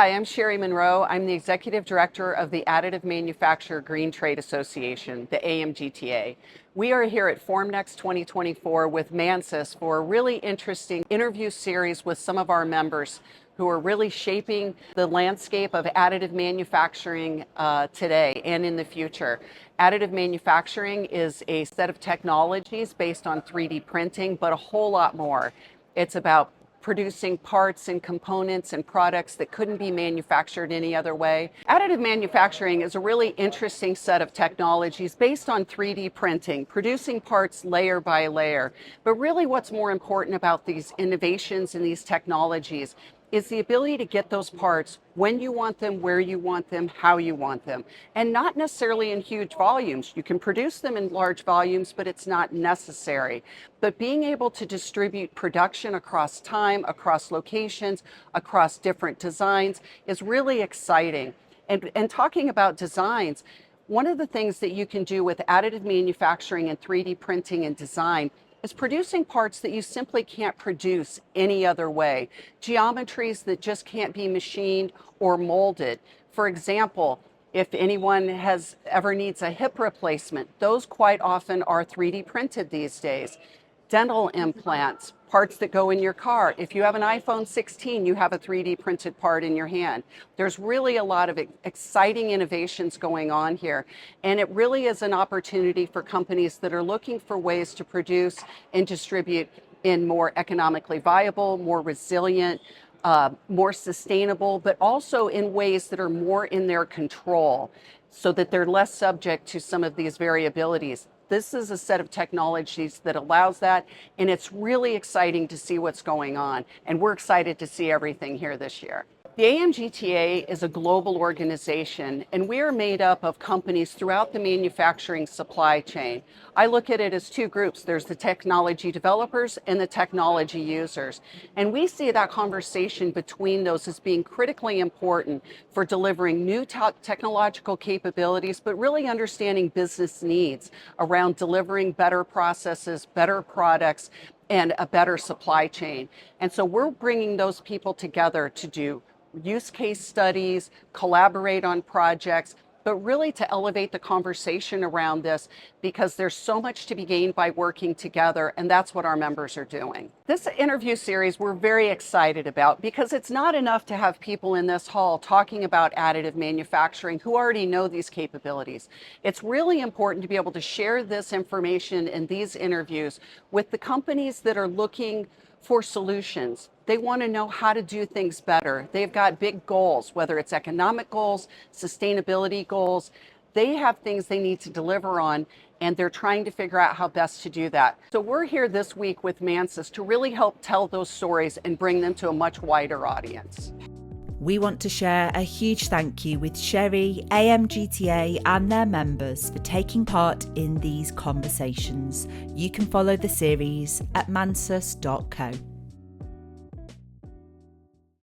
Hi, I'm Sherri Monroe. I'm the Executive Director of the Additive Manufacturer Green Trade Association, the AMGTA. We are here at Formnext 2024 with MANSUS for a really interesting interview series with some of our members who are really shaping the landscape of additive manufacturing today and in the future. Additive manufacturing is a set of technologies based on 3D printing, but a whole lot more. It's about producing parts and components and products that couldn't be manufactured any other way. Additive manufacturing is a really interesting set of technologies based on 3D printing, producing parts layer by layer. But really what's more important about these innovations and these technologies is the ability to get those parts when you want them, where you want them, how you want them, and not necessarily in huge volumes. You can produce them in large volumes, but it's not necessary. But being able to distribute production across time, across locations, across different designs is really exciting. And talking about designs, one of the things that you can do with additive manufacturing and 3D printing and design is producing parts that you simply can't produce any other way. Geometries that just can't be machined or molded. For example, if anyone ever needs a hip replacement, those quite often are 3D printed these days. Dental implants, parts that go in your car. If you have an iPhone 16, you have a 3D printed part in your hand. There's really a lot of exciting innovations going on here. And it really is an opportunity for companies that are looking for ways to produce and distribute in more economically viable, more resilient, more sustainable, but also in ways that are more in their control so that they're less subject to some of these variabilities. This is a set of technologies that allows that, and it's really exciting to see what's going on, and we're excited to see everything here this year. The AMGTA is a global organization, and we are made up of companies throughout the manufacturing supply chain. I look at it as two groups. There's the technology developers and the technology users. And we see that conversation between those as being critically important for delivering new technological capabilities, but really understanding business needs around delivering better processes, better products, and a better supply chain. And so we're bringing those people together to do use case studies, collaborate on projects, but really to elevate the conversation around this because there's so much to be gained by working together, and that's what our members are doing. This interview series we're very excited about because it's not enough to have people in this hall talking about additive manufacturing who already know these capabilities. It's really important to be able to share this information in these interviews with the companies that are looking for solutions. They want to know how to do things better. They've got big goals, whether it's economic goals, sustainability goals. They have things they need to deliver on, and they're trying to figure out how best to do that. So we're here this week with MANSUS to really help tell those stories and bring them to a much wider audience. We want to share a huge thank you with Sherri, AMGTA and their members for taking part in these conversations. You can follow the series at mansus.co.